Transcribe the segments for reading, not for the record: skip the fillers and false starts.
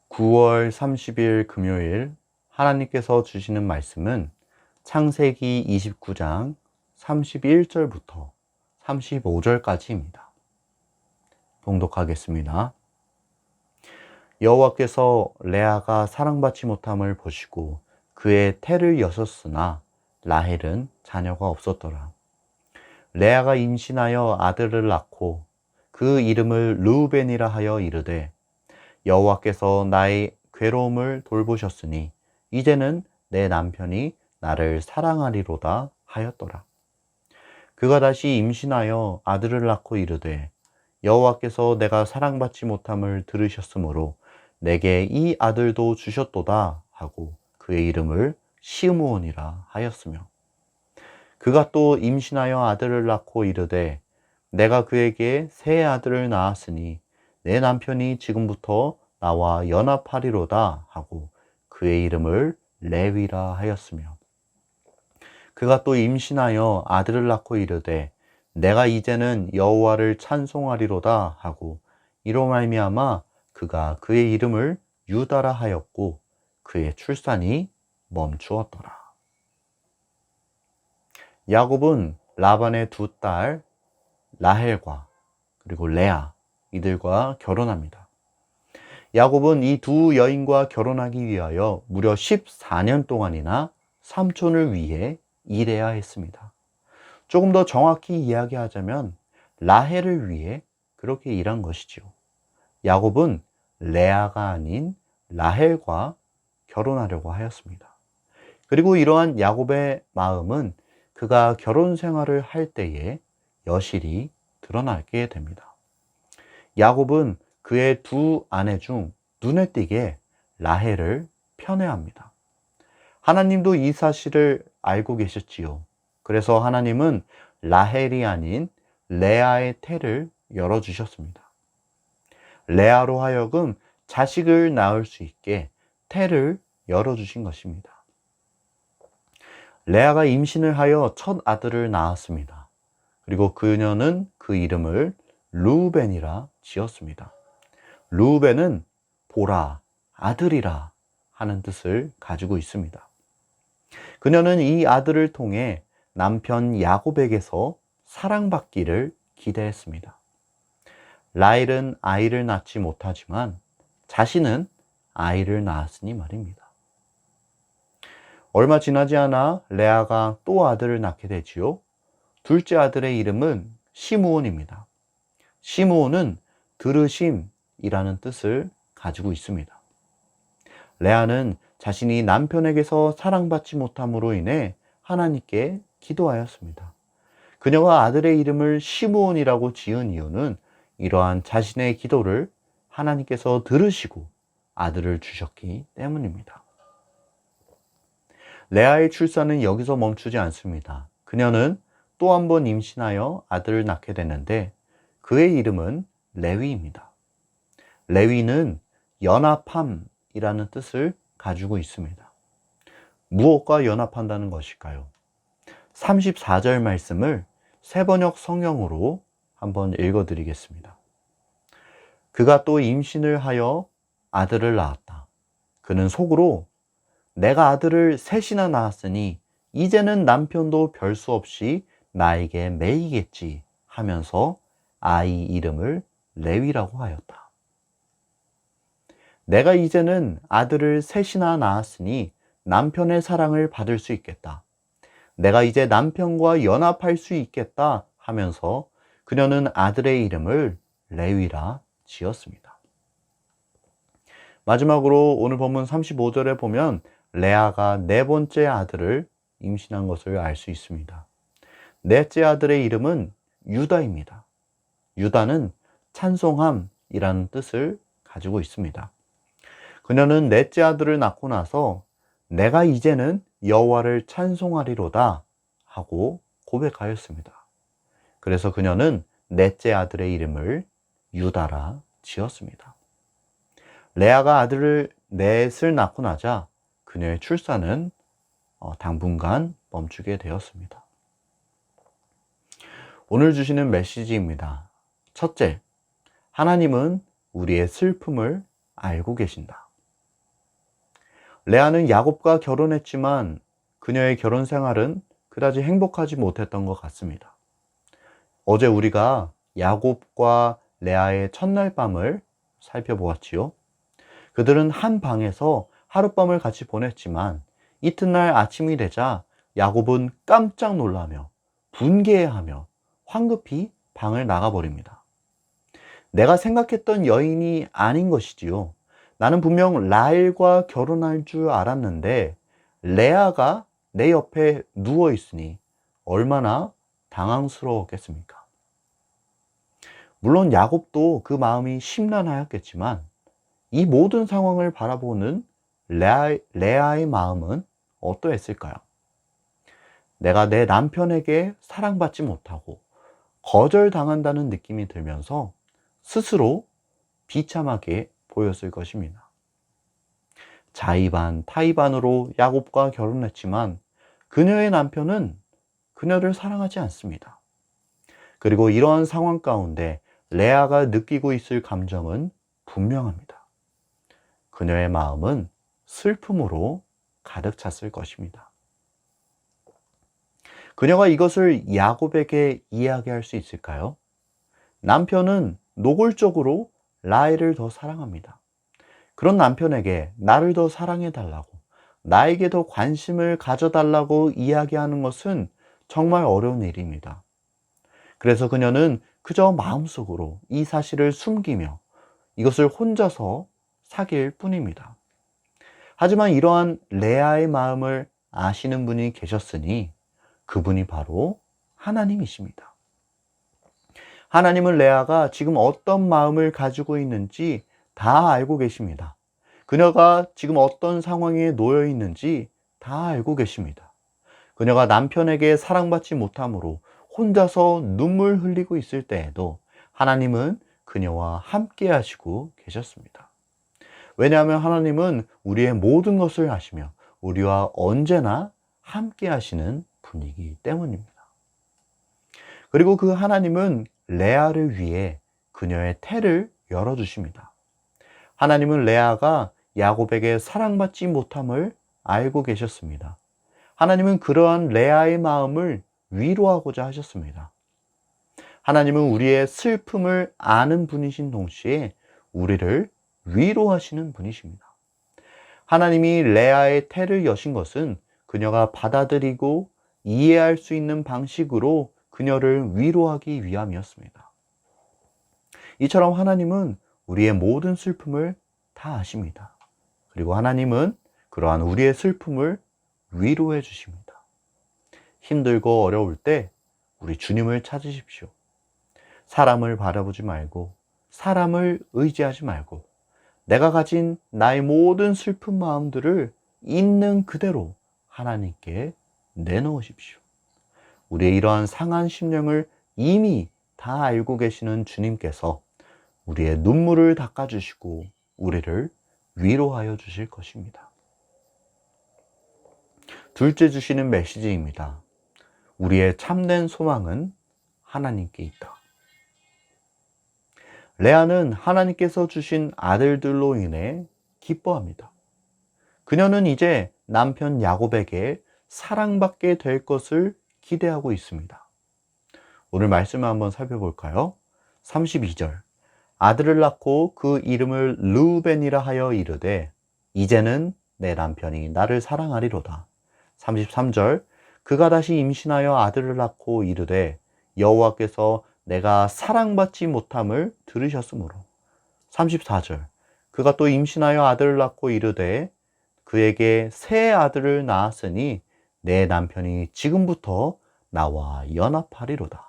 9월 30일 금요일 하나님께서 주시는 말씀은 창세기 29장 31절부터 35절까지입니다. 봉독하겠습니다. 여호와께서 레아가 사랑받지 못함을 보시고 그의 태를 여셨으나 라헬은 자녀가 없었더라. 레아가 임신하여 아들을 낳고 그 이름을 르우벤이라 하여 이르되 여호와께서 나의 괴로움을 돌보셨으니 이제는 내 남편이 나를 사랑하리로다 하였더라. 그가 다시 임신하여 아들을 낳고 이르되 여호와께서 내가 사랑받지 못함을 들으셨으므로 내게 이 아들도 주셨도다 하고 그의 이름을 시므온이라 하였으며, 그가 또 임신하여 아들을 낳고 이르되 내가 그에게 새 아들을 낳았으니 내 남편이 지금부터 나와 연합하리로다 하고 그의 이름을 레위라 하였으며, 그가 또 임신하여 아들을 낳고 이르되 내가 이제는 여호와를 찬송하리로다 하고 이로 말미암아 그가 그의 이름을 유다라 하였고 그의 출산이 멈추었더라. 야곱은 라반의 두 딸 라헬과 그리고 레아 이들과 결혼합니다. 야곱은 이 두 여인과 결혼하기 위하여 무려 14년 동안이나 삼촌을 위해 일해야 했습니다. 조금 더 정확히 이야기하자면 라헬을 위해 그렇게 일한 것이지요. 야곱은 레아가 아닌 라헬과 결혼하려고 하였습니다. 그리고 이러한 야곱의 마음은 그가 결혼 생활을 할 때에 여실히 드러나게 됩니다. 야곱은 그의 두 아내 중 눈에 띄게 라헬을 편애합니다. 하나님도 이 사실을 알고 계셨지요. 그래서 하나님은 라헬이 아닌 레아의 태를 열어주셨습니다. 레아로 하여금 자식을 낳을 수 있게 태를 열어주신 것입니다. 레아가 임신을 하여 첫 아들을 낳았습니다. 그리고 그녀는 그 이름을 르우벤이라 지었습니다. 르우벤은 보라, 아들이라 하는 뜻을 가지고 있습니다. 그녀는 이 아들을 통해 남편 야곱에게서 사랑받기를 기대했습니다. 라헬은 아이를 낳지 못하지만 자신은 아이를 낳았으니 말입니다. 얼마 지나지 않아 레아가 또 아들을 낳게 되지요. 둘째 아들의 이름은 시므온입니다. 시므온은 들으심이라는 뜻을 가지고 있습니다. 레아는 자신이 남편에게서 사랑받지 못함으로 인해 하나님께 기도하였습니다. 그녀가 아들의 이름을 시므온이라고 지은 이유는 이러한 자신의 기도를 하나님께서 들으시고 아들을 주셨기 때문입니다. 레아의 출산은 여기서 멈추지 않습니다. 그녀는 또 한 번 임신하여 아들을 낳게 되는데 그의 이름은 레위입니다. 레위는 연합함이라는 뜻을 가지고 있습니다. 무엇과 연합한다는 것일까요? 34절 말씀을 새번역 성경으로 한번 읽어드리겠습니다. 그가 또 임신을 하여 아들을 낳았다. 그는 속으로 내가 아들을 셋이나 낳았으니 이제는 남편도 별 수 없이 나에게 매이겠지 하면서 아이 이름을 레위라고 하였다. 내가 이제는 아들을 셋이나 낳았으니 남편의 사랑을 받을 수 있겠다. 내가 이제 남편과 연합할 수 있겠다 하면서 그녀는 아들의 이름을 레위라 지었습니다. 마지막으로 오늘 본문 35절에 보면 레아가 네 번째 아들을 임신한 것을 알 수 있습니다. 넷째 아들의 이름은 유다입니다. 유다는 찬송함이라는 뜻을 가지고 있습니다. 그녀는 넷째 아들을 낳고 나서 내가 이제는 여호와를 찬송하리로다 하고 고백하였습니다. 그래서 그녀는 넷째 아들의 이름을 유다라 지었습니다. 레아가 아들을 넷을 낳고 나자 그녀의 출산은 당분간 멈추게 되었습니다. 오늘 주시는 메시지입니다. 첫째, 하나님은 우리의 슬픔을 알고 계신다. 레아는 야곱과 결혼했지만 그녀의 결혼 생활은 그다지 행복하지 못했던 것 같습니다. 어제 우리가 야곱과 레아의 첫날 밤을 살펴보았지요. 그들은 한 방에서 하룻밤을 같이 보냈지만 이튿날 아침이 되자 야곱은 깜짝 놀라며 분개하며 황급히 방을 나가버립니다. 내가 생각했던 여인이 아닌 것이지요. 나는 분명 라헬과 결혼할 줄 알았는데 레아가 내 옆에 누워 있으니 얼마나 당황스러웠겠습니까? 물론 야곱도 그 마음이 심란하였겠지만 이 모든 상황을 바라보는 레아의 마음은 어떠했을까요? 내가 내 남편에게 사랑받지 못하고 거절당한다는 느낌이 들면서 스스로 비참하게 보였을 것입니다. 자의반 타의반으로 야곱과 결혼했지만 그녀의 남편은 그녀를 사랑하지 않습니다. 그리고 이러한 상황 가운데 레아가 느끼고 있을 감정은 분명합니다. 그녀의 마음은 슬픔으로 가득 찼을 것입니다. 그녀가 이것을 야곱에게 이야기할 수 있을까요? 남편은 노골적으로 라헬을 더 사랑합니다. 그런 남편에게 나를 더 사랑해달라고, 나에게 더 관심을 가져달라고 이야기하는 것은 정말 어려운 일입니다. 그래서 그녀는 그저 마음속으로 이 사실을 숨기며 이것을 혼자서 사귈 뿐입니다. 하지만 이러한 레아의 마음을 아시는 분이 계셨으니 그분이 바로 하나님이십니다. 하나님은 레아가 지금 어떤 마음을 가지고 있는지 다 알고 계십니다. 그녀가 지금 어떤 상황에 놓여 있는지 다 알고 계십니다. 그녀가 남편에게 사랑받지 못함으로 혼자서 눈물 흘리고 있을 때에도 하나님은 그녀와 함께 하시고 계셨습니다. 왜냐하면 하나님은 우리의 모든 것을 아시며 우리와 언제나 함께 하시는 분이기 때문입니다. 그리고 그 하나님은 레아를 위해 그녀의 태를 열어주십니다. 하나님은 레아가 야곱에게 사랑받지 못함을 알고 계셨습니다. 하나님은 그러한 레아의 마음을 위로하고자 하셨습니다. 하나님은 우리의 슬픔을 아는 분이신 동시에 우리를 위로하시는 분이십니다. 하나님이 레아의 태를 여신 것은 그녀가 받아들이고 이해할 수 있는 방식으로 그녀를 위로하기 위함이었습니다. 이처럼 하나님은 우리의 모든 슬픔을 다 아십니다. 그리고 하나님은 그러한 우리의 슬픔을 위로해 주십니다. 힘들고 어려울 때 우리 주님을 찾으십시오. 사람을 바라보지 말고 사람을 의지하지 말고 내가 가진 나의 모든 슬픈 마음들을 있는 그대로 하나님께 내놓으십시오. 우리의 이러한 상한 심령을 이미 다 알고 계시는 주님께서 우리의 눈물을 닦아주시고 우리를 위로하여 주실 것입니다. 둘째 주시는 메시지입니다. 우리의 참된 소망은 하나님께 있다. 레아는 하나님께서 주신 아들들로 인해 기뻐합니다. 그녀는 이제 남편 야곱에게 사랑받게 될 것을 기대하고 있습니다. 오늘 말씀을 한번 살펴볼까요? 32절. 아들을 낳고 그 이름을 르우벤이라 하여 이르되 이제는 내 남편이 나를 사랑하리로다. 33절. 그가 다시 임신하여 아들을 낳고 이르되 여호와께서 내가 사랑받지 못함을 들으셨으므로. 34절. 그가 또 임신하여 아들을 낳고 이르되 그에게 새 아들을 낳았으니 내 남편이 지금부터 나와 연합하리로다.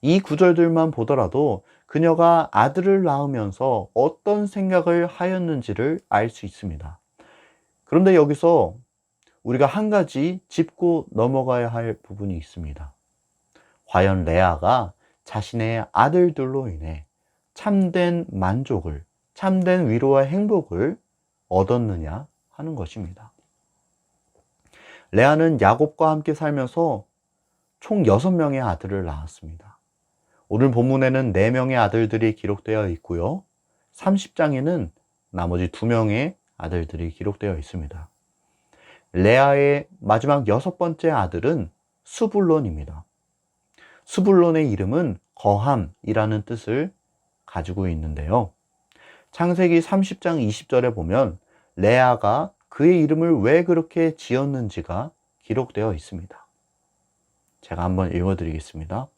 이 구절들만 보더라도 그녀가 아들을 낳으면서 어떤 생각을 하였는지를 알 수 있습니다. 그런데 여기서 우리가 한 가지 짚고 넘어가야 할 부분이 있습니다. 과연 레아가 자신의 아들들로 인해 참된 만족을, 참된 위로와 행복을 얻었느냐 하는 것입니다. 레아는 야곱과 함께 살면서 총 6명의 아들을 낳았습니다. 오늘 본문에는 4명의 아들들이 기록되어 있고요. 30장에는 나머지 2명의 아들들이 기록되어 있습니다. 레아의 마지막 6번째 아들은 스불론입니다. 스불론의 이름은 거함이라는 뜻을 가지고 있는데요. 창세기 30장 20절에 보면 레아가 그의 이름을 왜 그렇게 지었는지가 기록되어 있습니다. 제가 한번 읽어드리겠습니다.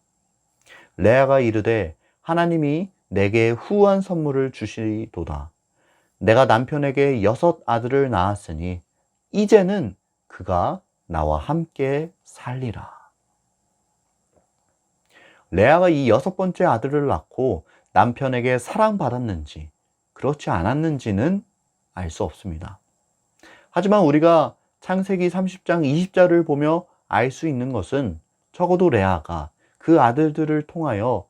레아가 이르되 하나님이 내게 후한 선물을 주시도다. 내가 남편에게 6 아들을 낳았으니 이제는 그가 나와 함께 살리라. 레아가 이 6번째 아들을 낳고 남편에게 사랑받았는지 그렇지 않았는지는 알 수 없습니다. 하지만 우리가 창세기 30장 20절을 보며 알 수 있는 것은 적어도 레아가 그 아들들을 통하여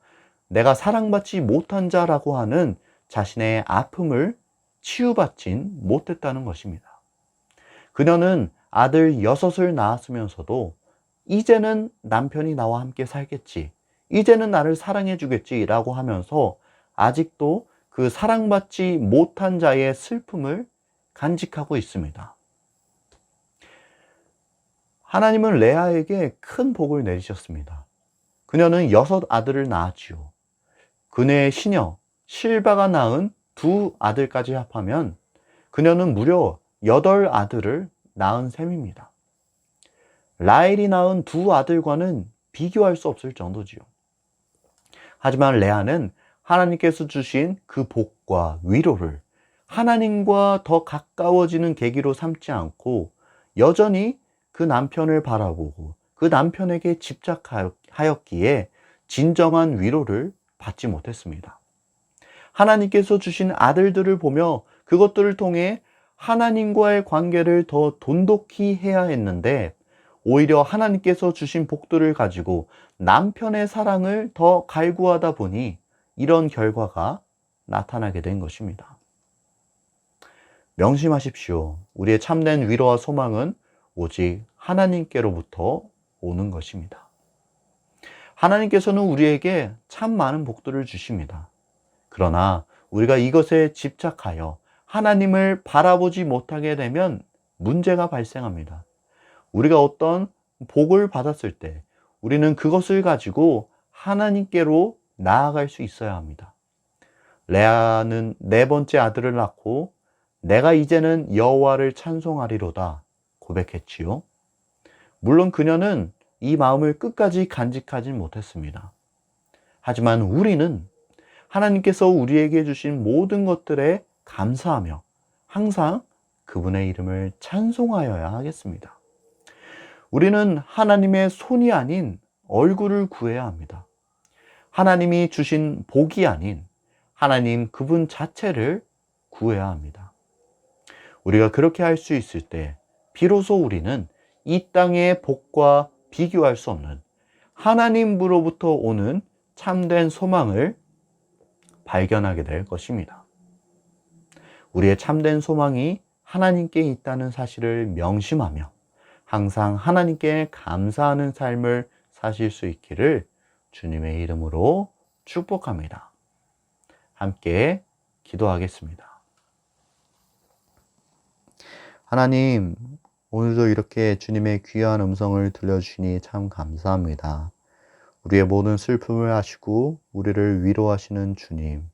내가 사랑받지 못한 자라고 하는 자신의 아픔을 치유받진 못했다는 것입니다. 그녀는 아들 6을 낳았으면서도 이제는 남편이 나와 함께 살겠지, 이제는 나를 사랑해 주겠지 라고 하면서 아직도 그 사랑받지 못한 자의 슬픔을 간직하고 있습니다. 하나님은 레아에게 큰 복을 내리셨습니다. 그녀는 6 아들을 낳았지요. 그녀의 시녀 실바가 낳은 2 아들까지 합하면 그녀는 무려 8 아들을 낳은 셈입니다. 라헬이 낳은 2 아들과는 비교할 수 없을 정도지요. 하지만 레아는 하나님께서 주신 그 복과 위로를 하나님과 더 가까워지는 계기로 삼지 않고 여전히 그 남편을 바라보고 그 남편에게 집착하였기에 진정한 위로를 받지 못했습니다. 하나님께서 주신 아들들을 보며 그것들을 통해 하나님과의 관계를 더 돈독히 해야 했는데 오히려 하나님께서 주신 복들을 가지고 남편의 사랑을 더 갈구하다 보니 이런 결과가 나타나게 된 것입니다. 명심하십시오. 우리의 참된 위로와 소망은 오직 하나님께로부터 오는 것입니다. 하나님께서는 우리에게 참 많은 복들을 주십니다. 그러나 우리가 이것에 집착하여 하나님을 바라보지 못하게 되면 문제가 발생합니다. 우리가 어떤 복을 받았을 때 우리는 그것을 가지고 하나님께로 나아갈 수 있어야 합니다. 레아는 4번째 아들을 낳고 내가 이제는 여호와를 찬송하리로다 고백했지요. 물론 그녀는 이 마음을 끝까지 간직하지 못했습니다. 하지만 우리는 하나님께서 우리에게 주신 모든 것들에 감사하며 항상 그분의 이름을 찬송하여야 하겠습니다. 우리는 하나님의 손이 아닌 얼굴을 구해야 합니다. 하나님이 주신 복이 아닌 하나님 그분 자체를 구해야 합니다. 우리가 그렇게 할 수 있을 때 비로소 우리는 이 땅의 복과 비교할 수 없는 하나님으로부터 오는 참된 소망을 발견하게 될 것입니다. 우리의 참된 소망이 하나님께 있다는 사실을 명심하며 항상 하나님께 감사하는 삶을 사실 수 있기를 주님의 이름으로 축복합니다. 함께 기도하겠습니다. 하나님, 오늘도 이렇게 주님의 귀한 음성을 들려주시니 참 감사합니다. 우리의 모든 슬픔을 아시고 우리를 위로하시는 주님,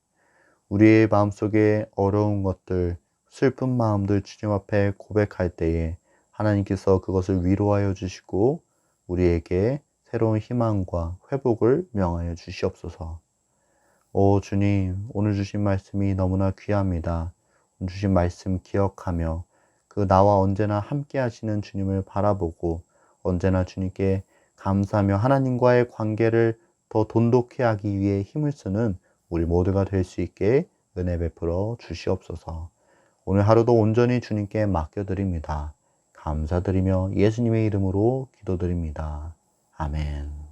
우리의 마음속에 어려운 것들, 슬픈 마음들 주님 앞에 고백할 때에 하나님께서 그것을 위로하여 주시고 우리에게 새로운 희망과 회복을 명하여 주시옵소서. 오 주님, 오늘 주신 말씀이 너무나 귀합니다. 오늘 주신 말씀 기억하며 그 나와 언제나 함께 하시는 주님을 바라보고 언제나 주님께 감사하며 하나님과의 관계를 더 돈독히 하기 위해 힘을 쓰는 우리 모두가 될 수 있게 은혜 베풀어 주시옵소서. 오늘 하루도 온전히 주님께 맡겨드립니다. 감사드리며 예수님의 이름으로 기도드립니다. 아멘.